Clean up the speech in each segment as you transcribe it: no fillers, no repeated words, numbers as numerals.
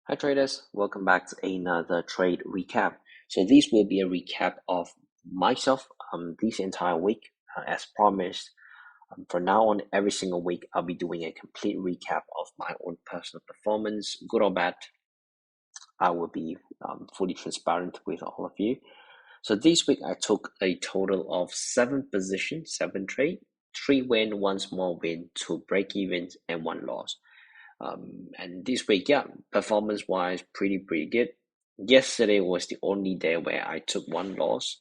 Hi traders, welcome back to another trade recap. So this will be a recap of myself this entire week. As promised, from now on, every single week, I'll be doing a complete recap of my own personal performance, good or bad. I will be fully transparent with all of you. So this week, I took a total of 7 positions, 7 trade, 3 win, 1 small win, 2 break evens, and 1 loss. And this week, yeah, performance wise, pretty good. Yesterday was the only day where I took 1 loss,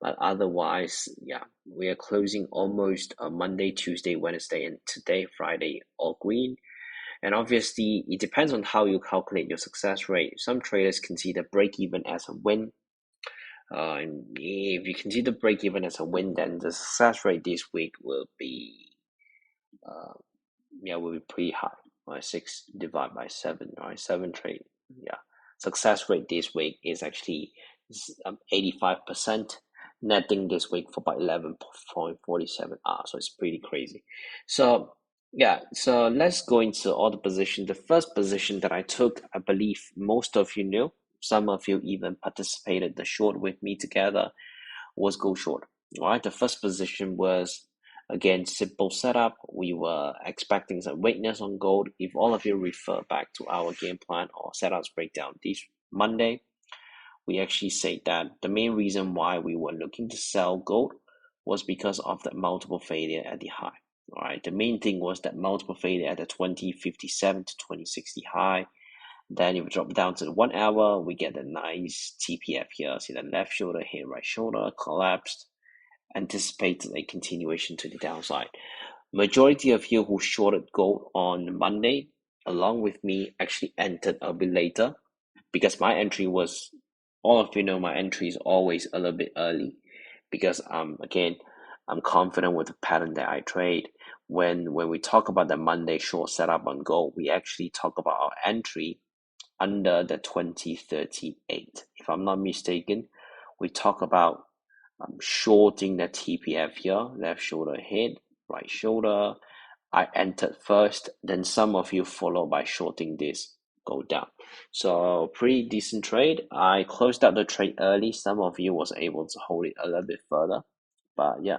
but otherwise, yeah, we are closing almost Monday, Tuesday, Wednesday, and today, Friday, all green. And obviously, it depends on how you calculate your success rate. Some traders consider break even as a win. And if you consider break even as a win, then the success rate this week will be uh, will be pretty high. Right, 6 divided by 7, right? 7 trade. Yeah, success rate this week is actually 85%. Netting this week for about 11.47 hours, so it's pretty crazy. So yeah, so let's go into all the positions. The first position that I took, I believe most of you knew. Some of you even participated the short with me together. Was go short. All right, the first position was again simple setup. We were expecting some weakness on gold. If all of you refer back to our game plan or setups breakdown this Monday, we actually said that the main reason why we were looking to sell gold was because of the multiple failure at the high. All right, the main thing was that multiple failure at the 2057 to 2060 high. Then if we drop down to the 1 hour, we get a nice TPF here. See the left shoulder hit right shoulder, collapsed, anticipated a continuation to the downside. Majority of you who shorted gold on Monday, along with me, actually entered a bit later because my entry was, all of you know, my entry is always a little bit early because again, I'm confident with the pattern that I trade. When we talk about the Monday short setup on gold, we actually talk about our entry under the 2038. If I'm not mistaken, we talk about shorting the TPF here, left shoulder hit, right shoulder. I entered first, then some of you follow by shorting this, go down. So pretty decent trade. I closed out the trade early. Some of you was able to hold it a little bit further, but yeah,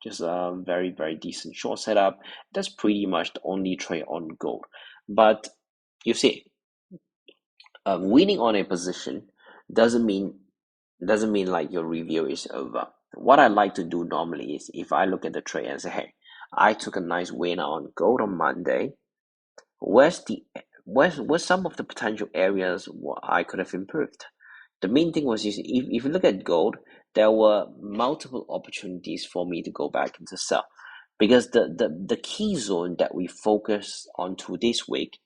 just a very decent short setup. That's pretty much the only trade on gold. But you see, winning on a position doesn't mean like your review is over. What I like to do normally is if I look at the trade and say, hey, I took a nice win on gold on Monday. Where's the where's some of the potential areas where I could have improved? The main thing was if you look at gold, there were multiple opportunities for me to go back into sell. Because the key zone that we focus on to this week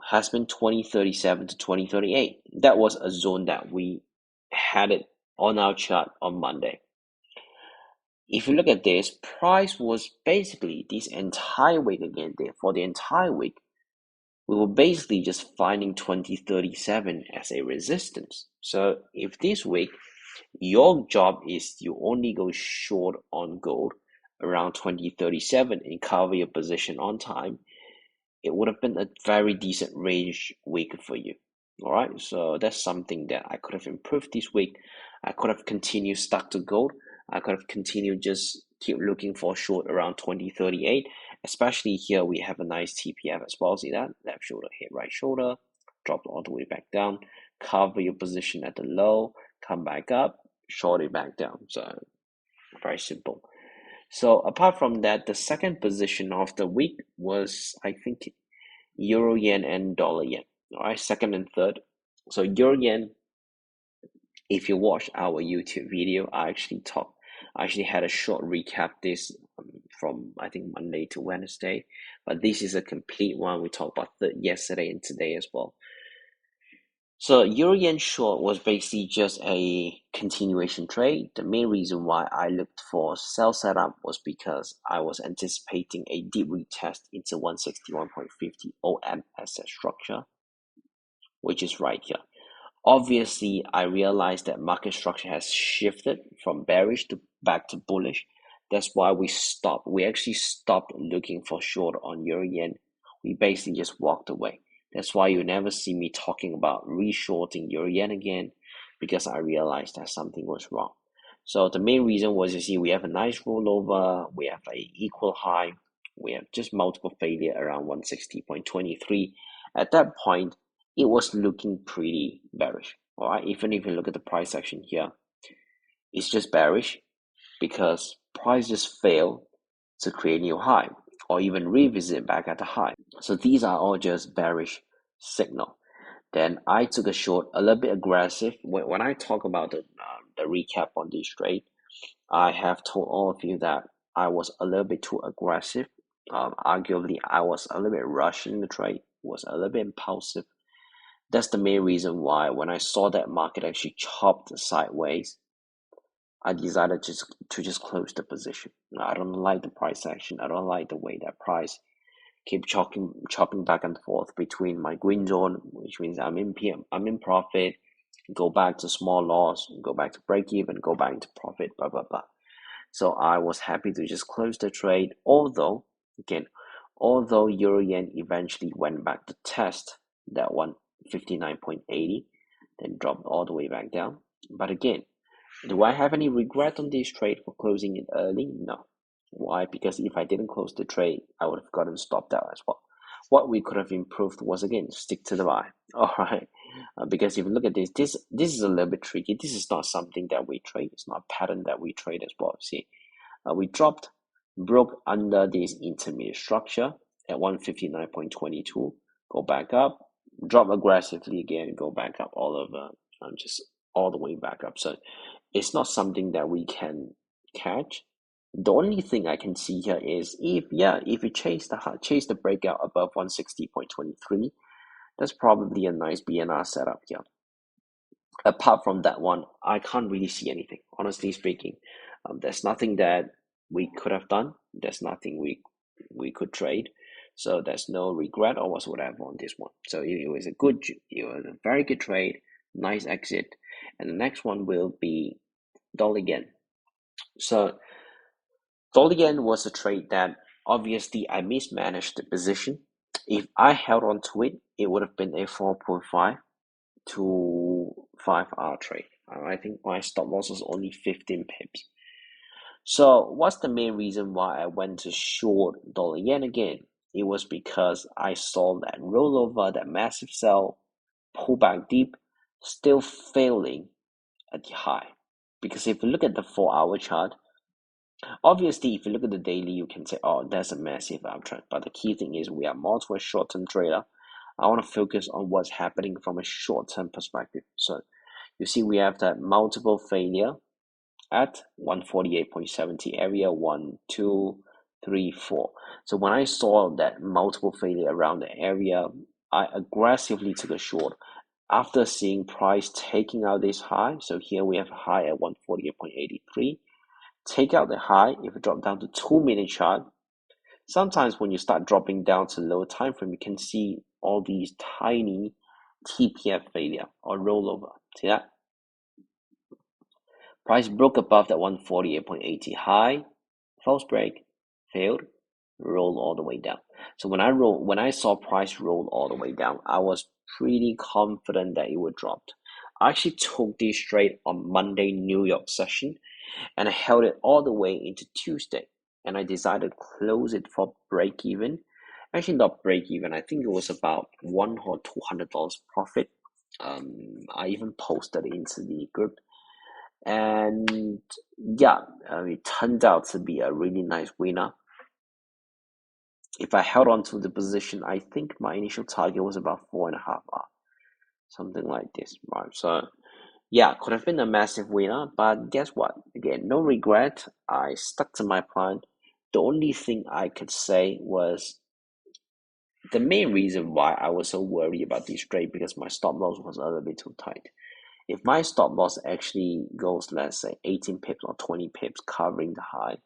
has been 2037 to 2038. That was a zone that we had it on our chart on Monday. If you look at this, price was basically this entire week again there. For the entire week, we were basically just finding 2037 as a resistance. So if this week your job is you only go short on gold around 2037 and cover your position on time, it would have been a very decent range week for you. All right, so that's something that I could have improved this week. I could have continued stuck to gold. I could have continued just keep looking for short around 2038. Especially here, we have a nice TPF as well. See that? Left shoulder hit right shoulder, drop all the way back down, cover your position at the low, come back up, short it back down. So very simple. So apart from that, the second position of the week was, I think, Euro yen and dollar yen. All right, second and third. So Euro yen, if you watch our YouTube video, I actually had a short recap this from I think Monday to Wednesday, but this is a complete one. We talked about yesterday and today as well. So Euro yen short was basically just a continuation trade. The main reason why I looked for sell setup was because I was anticipating a deep retest into 161.50 OM asset structure, which is right here. Obviously, I realized that market structure has shifted from bearish to back to bullish. That's why we stopped. We actually stopped looking for short on Euro yen. We basically just walked away. That's why you never see me talking about reshorting euro yen again, because I realized that something was wrong. So the main reason was, you see, we have a nice rollover, we have a equal high, we have just multiple failure around 160.23. At that point, it was looking pretty bearish. All right, even if you look at the price action here, it's just bearish because prices fail to create new high or even revisit back at the high. So these are all just bearish signal. Then I took a short, a little bit aggressive. When I talk about the recap on this trade, I have told all of you that I was a little bit too aggressive. Arguably, I was a little bit rushing the trade, was a little bit impulsive. That's the main reason why when I saw that market actually chopped sideways, I decided to just close the position. I don't like the price action. I don't like the way that price keep chopping back and forth between my green zone, which means I'm in profit, go back to small loss, go back to break even, go back to profit, blah blah blah. So I was happy to just close the trade, although euro yen eventually went back to test that 159.80, then dropped all the way back down. But again, do I have any regret on this trade for closing it early? No. Why? Because if I didn't close the trade, I would have gotten stopped out as well. What we could have improved was, again, stick to the buy. All right. Because if you look at this is a little bit tricky. This is not something that we trade. It's not a pattern that we trade as well. See, we broke under this intermediate structure at 159.22, go back up, drop aggressively again, go back up all over, just all the way back up. So it's not something that we can catch. The only thing I can see here is if you chase the breakout above 160.23, that's probably a nice BNR setup here. Apart from that one, I can't really see anything, honestly speaking. There's nothing that we could have done. There's nothing we could trade. So there's no regret or whatsoever on this one. So it was a very good trade, nice exit. And the next one will be dollar yen. So dollar yen was a trade that obviously I mismanaged the position. If I held on to it, it would have been a 4.5 to 5 hour trade. I think my stop loss was only 15 pips. So what's the main reason why I went to short dollar yen again? It was because I saw that rollover, that massive sell, pull back deep, still failing at the high. Because if you look at the 4 hour chart, obviously if you look at the daily, you can say, oh, that's a massive uptrend. But the key thing is we are more to a short-term trader. I want to focus on what's happening from a short-term perspective. So you see we have that multiple failure at 148.70 area, 1, 2, 3, 4. So when I saw that multiple failure around the area, I aggressively took a short after seeing price taking out this high. So here we have a high at 148.83. Take out the high. If you drop down to 2-minute chart, sometimes when you start dropping down to lower time frame, you can see all these tiny TPF failure or rollover. See that? Price broke above that 148.80 high, false break, failed, roll all the way down. So when I saw price roll all the way down, I was pretty confident that it would drop. I actually took this trade on Monday New York session, and I held it all the way into Tuesday, and I decided to close it for break even. Actually, not break even. I think it was about $100 or $200 profit. I even posted it into the group. And yeah, it turned out to be a really nice winner. If I held on to the position, I think my initial target was about 4.5 hours, something like this, right? So yeah, could have been a massive winner, but guess what? Again, no regret. I stuck to my plan. The only thing I could say was the main reason why I was so worried about this trade because my stop loss was a little bit too tight. If my stop loss actually goes, let's say, 18 pips or 20 pips covering the high,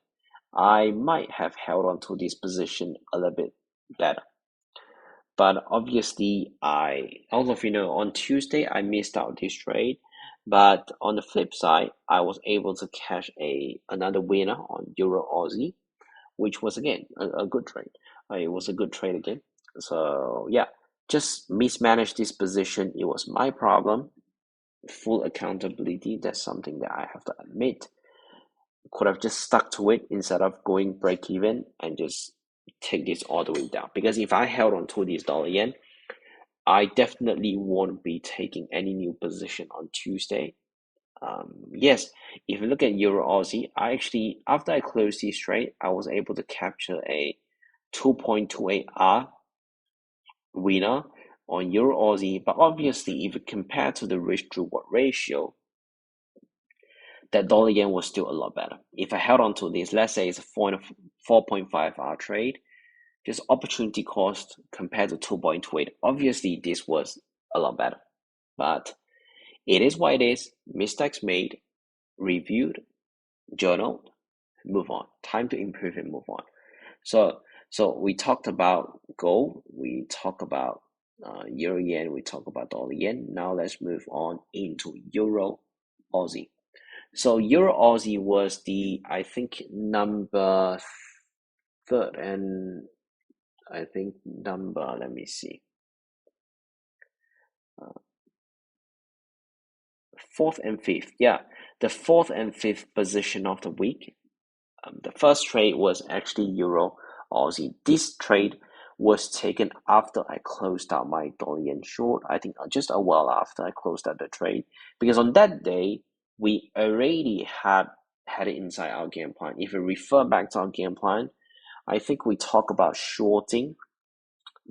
I might have held on to this position a little bit better. But obviously, all of you know, on Tuesday, I missed out this trade. But on the flip side, I was able to cash another winner on Euro Aussie, which was again a good trade. It was a good trade again. So yeah, just mismanaged this position. It was my problem. Full accountability, that's something that I have to admit. Could have just stuck to it instead of going break even and just take this all the way down. Because if I held on to this dollar yen, I definitely won't be taking any new position on Tuesday. Yes, if you look at Euro Aussie, I actually, after I closed this trade, I was able to capture a 2.28R winner on Euro Aussie. But obviously, if you compare to the risk to reward ratio, that dollar yen was still a lot better. If I held on to this, let's say it's a 4.5R trade, just opportunity cost compared to 2.28, obviously this was a lot better. But it is what it is. Mistakes made, reviewed, journaled, move on. Time to improve and move on. So we talked about gold, we talk about euro yen, we talk about dollar yen. Now let's move on into Euro Aussie. So Euro Aussie was the, I think, number third, and I think number, let me see, fourth and fifth. Yeah, the fourth and fifth position of the week. The first trade was actually Euro Aussie. This trade was taken after I closed out my dollar yen short. I think just a while after I closed out the trade, because on that day we already had it inside our game plan. If you refer back to our game plan, I think we talk about shorting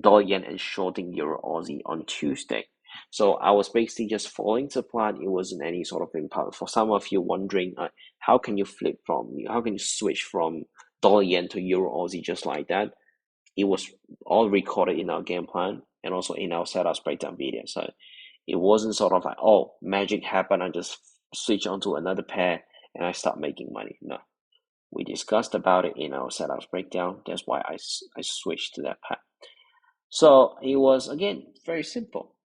dollar yen and shorting Euro Aussie on Tuesday. So I was basically just following the plan. It wasn't any sort of impact. For some of you wondering, how can you switch from dollar yen to Euro Aussie just like that? It was all recorded in our game plan and also in our setups breakdown video. So it wasn't sort of like, oh, magic happened, I just switch onto another pair and I start making money. No, we discussed about it in our setups breakdown. That's why I switched to that pair. So it was, again, very simple.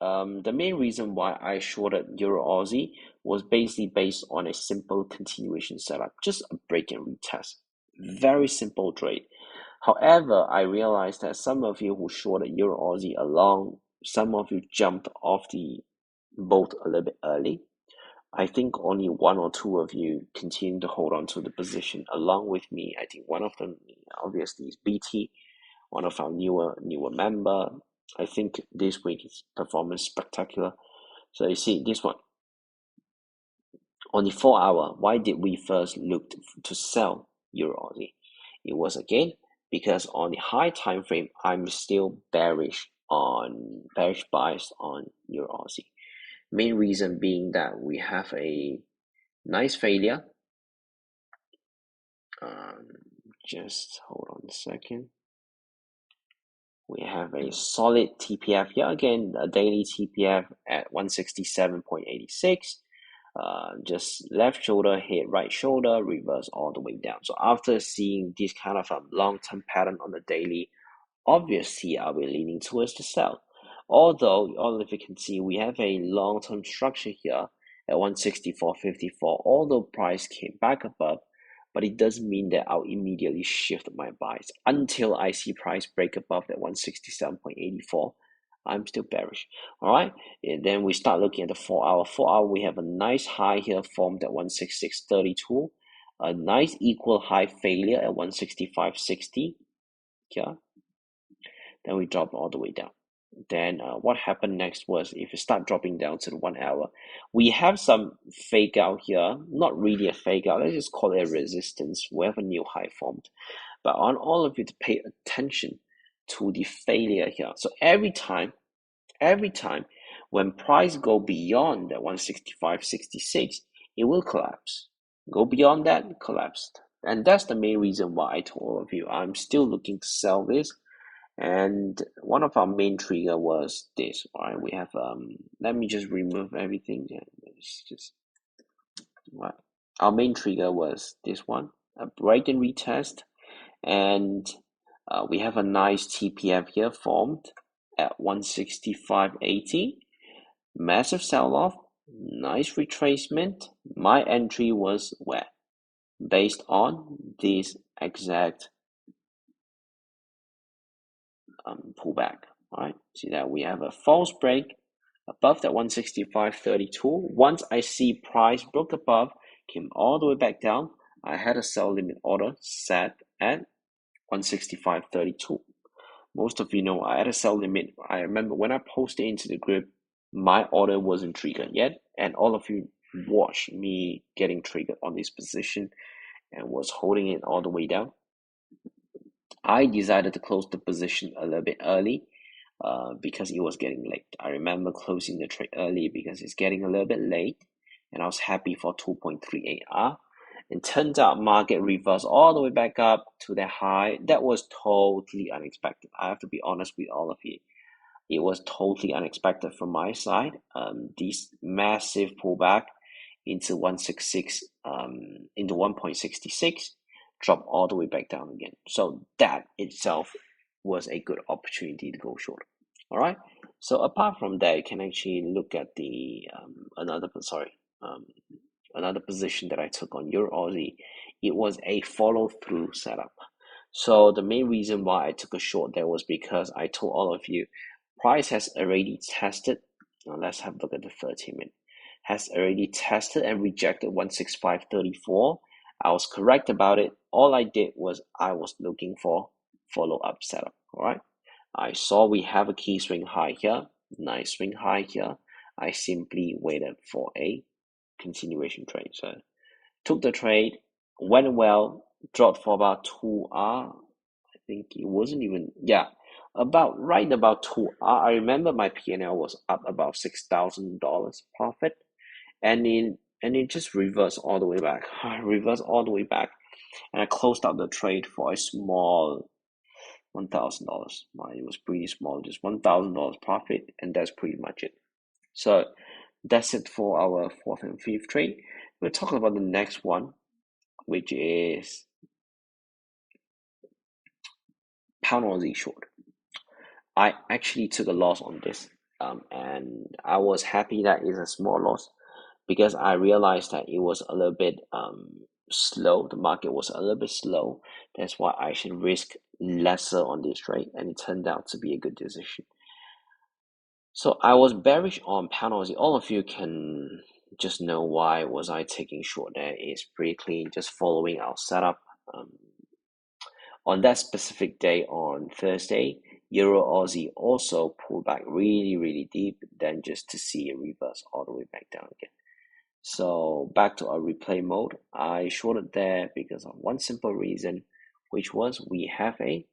The main reason why I shorted Euro Aussie was basically based on a simple continuation setup, just a break and retest. Very simple trade. However, I realized that some of you who shorted Euro Aussie along, some of you jumped off the boat a little bit early. I think only one or two of you continue to hold on to the position along with me. I think one of them obviously is BT, one of our newer member. I think this week his performance spectacular. So you see this one. On the 4 hour, why did we first look to sell Euro Aussie? It was again because on the high time frame, I'm still bearish bias on Euro Aussie. Main reason being that we have a nice failure. Just hold on a second. We have a solid TPF here again, a daily TPF at 167.86. Just left shoulder, hit right shoulder, reverse all the way down. So after seeing this kind of a long-term pattern on the daily, obviously I'll be leaning towards the sell. Although, all of you can see, we have a long-term structure here at 164.54. Although price came back above, but it doesn't mean that I'll immediately shift my buys until I see price break above that 167.84. I'm still bearish. All right, and then we start looking at the 4 hour. 4 hour, we have a nice high here formed at 166.32, a nice equal high failure at 165.60. Yeah, then we drop all the way down. Then what happened next was, if you start dropping down to the 1 hour, we have some fake out here, not really a fake out, let's just call it a resistance. We have a new high formed, but I want all of you to pay attention to the failure here. So every time when price go beyond that 165.66, it will collapse. Go beyond that, collapsed. And that's the main reason why I told all of you I'm still looking to sell this. And one of our main trigger was this. All right, we have let me just remove everything. It's just right. Our main trigger was this one, a break and retest, and we have a nice TPF here formed at 165.80. Massive sell-off, nice retracement. My entry was where? Based on this exact pullback. All right, see that we have a false break above that 165.32. Once I see price broke above, came all the way back down, I had a sell limit order set at 165.32. Most of you know I had a sell limit. I remember when I posted into the group, my order wasn't triggered yet, and all of you watched me getting triggered on this position and was holding it all the way down. I decided to close the position a little bit early because it was getting late. I remember closing the trade early because it's getting a little bit late, and I was happy for 2.38R. And turns out market reversed all the way back up to the high. That was totally unexpected. I have to be honest with all of you. It was totally unexpected from my side. This massive pullback into 166, into 1.66, drop all the way back down again. So that itself was a good opportunity to go short. All right. So apart from that, you can actually look at the another position that I took on Euro Aussie. It was a follow through setup. So the main reason why I took a short there was because I told all of you, price has already tested. Now let's have a look at the 30-minute. Has already tested and rejected 165.34. I was correct about it. All I did was I was looking for follow-up setup. All right. I saw we have a key swing high here, nice swing high here. I simply waited for a continuation trade. So took the trade, went well, dropped for about 2R. I think it wasn't even, yeah, about 2R. I remember my P&L was up about $6,000 profit, and it just reversed all the way back. And I closed out the trade for a small $1,000. It was pretty small, just $1,000 profit, and that's pretty much it. So that's it for our fourth and fifth trade. We'll talk about the next one, which is pound Aussie short. I actually took a loss on this, and I was happy that it's a small loss because I realized that it was a little bit slow. The market was a little bit slow. That's why I should risk lesser on this trade, and it turned out to be a good decision. So I was bearish on pound Aussie. All of you can just know why was I taking short there. It's pretty clean, just following our setup. On that specific day on Thursday, Euro Aussie also pulled back really, really deep, then just to see a reverse all the way back down again. So back to our replay mode, I shorted there because of one simple reason, which was we have a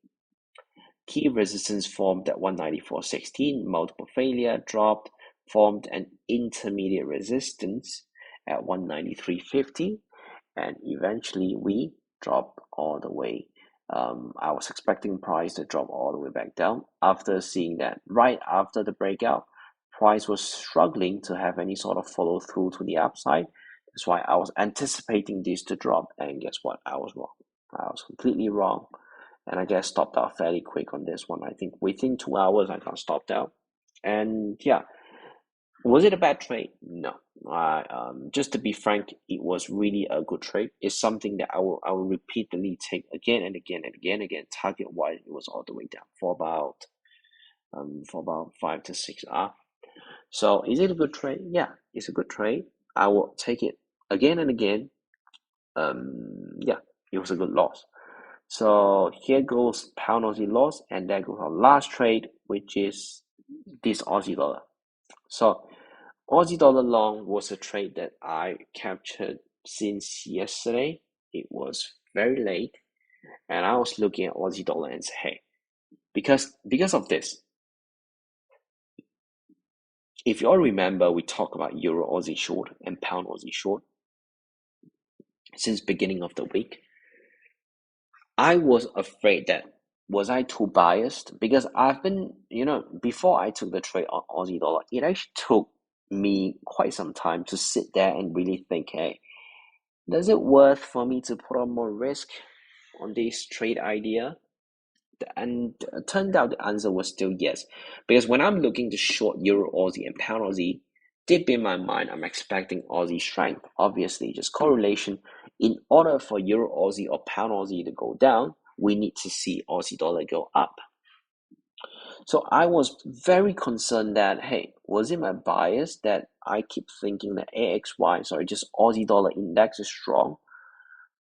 key resistance formed at 194.16, multiple failure, dropped, formed an intermediate resistance at 193.50, and eventually we dropped all the way. I was expecting price to drop all the way back down. After seeing that, right after the breakout, price was struggling to have any sort of follow through to the upside. That's why I was anticipating this to drop, and guess what? I was wrong. I was completely wrong, and I guess stopped out fairly quick on this one. I think within 2 hours I got stopped out, and yeah. Was it a bad trade? No. Just to be frank, it was really a good trade. It's something that I will repeatedly take again and again and again. Target wise, it was all the way down for about 5 to 6 hours. So is it a good trade? Yeah, it's a good trade. I will take it again and again. Yeah, it was a good loss. So here goes pound Aussie loss, and there goes our last trade, which is this Aussie dollar. So Aussie dollar long was a trade that I captured since yesterday. It was very late, and I was looking at Aussie dollar and say, hey, because of this, if you all remember, we talked about Euro Aussie short and pound Aussie short since beginning of the week. I was afraid that was I too biased because I've been, before I took the trade on Aussie dollar, it actually took me quite some time to sit there and really think, hey, does it worth for me to put on more risk on this trade idea? And it turned out the answer was still yes. Because when I'm looking to short Euro Aussie and pound Aussie, deep in my mind, I'm expecting Aussie strength. Obviously, just correlation. In order for Euro Aussie or pound Aussie to go down, we need to see Aussie dollar go up. So I was very concerned that, hey, was it my bias that I keep thinking that just Aussie dollar index is strong?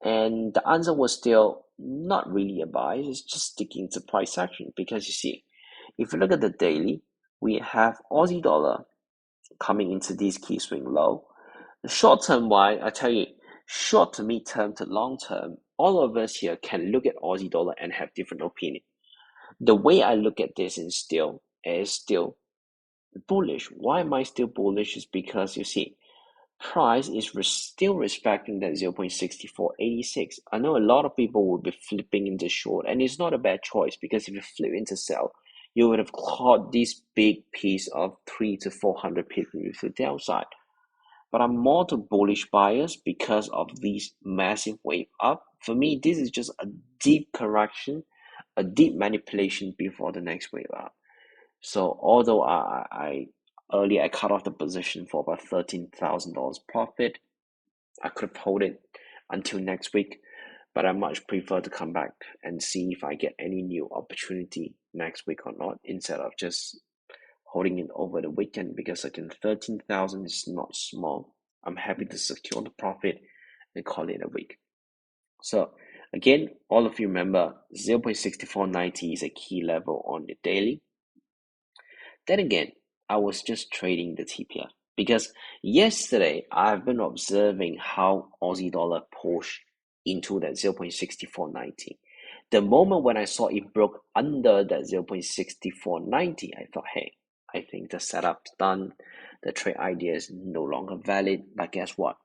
And the answer was still not really a bias, it's just sticking to price action. Because you see, if you look at the daily, we have Aussie dollar coming into this key swing low. The short term wise, I tell you, short to mid term to long term, all of us here can look at Aussie dollar and have different opinion. The way I look at this is still bullish. Why am I still bullish? Is because you see, price is still respecting that 0.6486. I know a lot of people will be flipping into short, and it's not a bad choice because if you flip into sell, you would have caught this big piece of 300 to 400 pips with the downside. But I'm more to bullish bias because of these massive wave up. For me, this is just a deep correction, a deep manipulation before the next wave up. So although I earlier I cut off the position for about $13,000 profit, I could have held it until next week, but I much prefer to come back and see if I get any new opportunity next week or not, instead of just holding it over the weekend, because again, 13,000 is not small. I'm happy to secure the profit and call it a week. So again, all of you remember 0.6490 is a key level on the daily. Then again, I was just trading the TPF because yesterday I've been observing how Aussie dollar pushed into that 0.6490. The moment when I saw it broke under that 0.6490, I thought, hey, I think the setup's done. The trade idea is no longer valid. But guess what?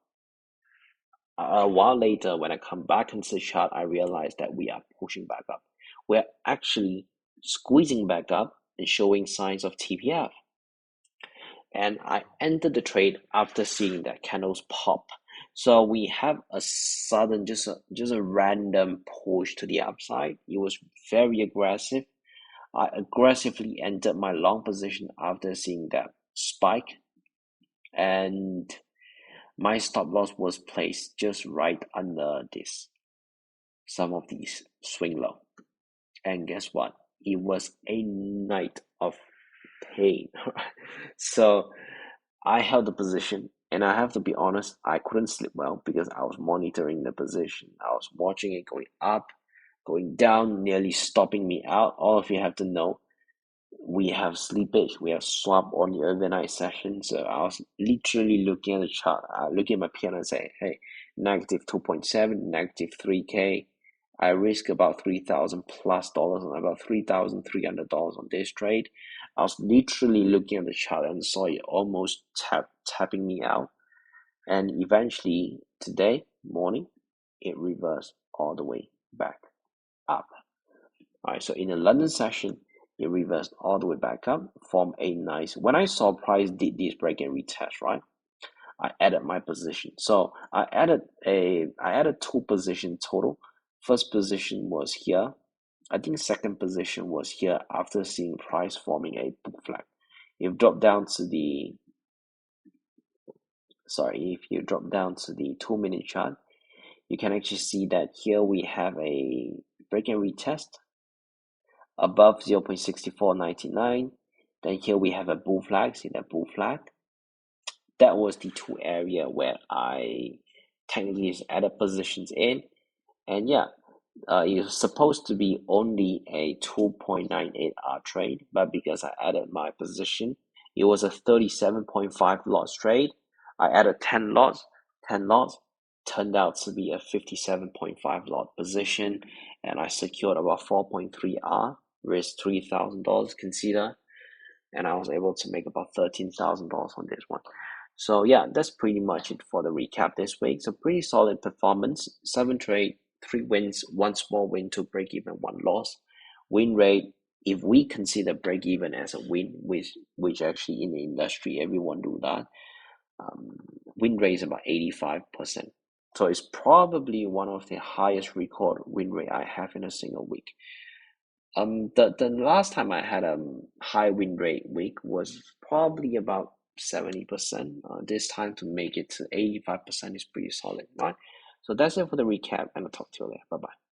A while later, when I come back into the chart, I realized that we are pushing back up. We're actually squeezing back up and showing signs of TPF. And I entered the trade after seeing that candles pop. So we have a sudden, just a random push to the upside. It was very aggressive. I aggressively entered my long position after seeing that spike, and my stop loss was placed just right under some of these swing low. And guess what? It was a night of pain. So I held the position, and I have to be honest, I couldn't sleep well because I was monitoring the position. I was watching it going up, going down, nearly stopping me out. All of you have to know, we have slippage, we have swap on the overnight session. So I was literally looking at the chart, looking at my P&L and saying, hey, negative 2.7, negative 3K. I risk about $3,000 plus and about $3,300 on this trade. I was literally looking at the chart and saw it almost tapping me out. And eventually today morning, it reversed all the way back up. All right, so in the London session, it reversed all the way back up, formed a nice. When I saw price did this break and retest, right? I added my position. So I added two position total. First position was here. I think second position was here after seeing price forming a book flag. If you drop down to the 2-minute chart, you can actually see that here we have a break and retest above 0.6499. Then here we have a bull flag. See that bull flag? That was the two area where I technically just added positions in. And yeah, it was supposed to be only a 2.98 trade, but because I added my position, it was a 37.5 lots trade. I added 10 lots, turned out to be a 57.5 lot position, and I secured about 4.3 R, risk $3,000 consider, and I was able to make about $13,000 on this one. So yeah, that's pretty much it for the recap this week. So pretty solid performance, 7 trade, 3 wins, 1 small win, 2 break even, 1 loss. Win rate, if we consider break even as a win, which actually in the industry everyone do that, win rate is about 85%. So it's probably one of the highest record win rate I have in a single week. The last time I had a high win rate week was probably about 70%. This time to make it to 85% is pretty solid, right? So that's it for the recap, and I'll talk to you later. Bye bye.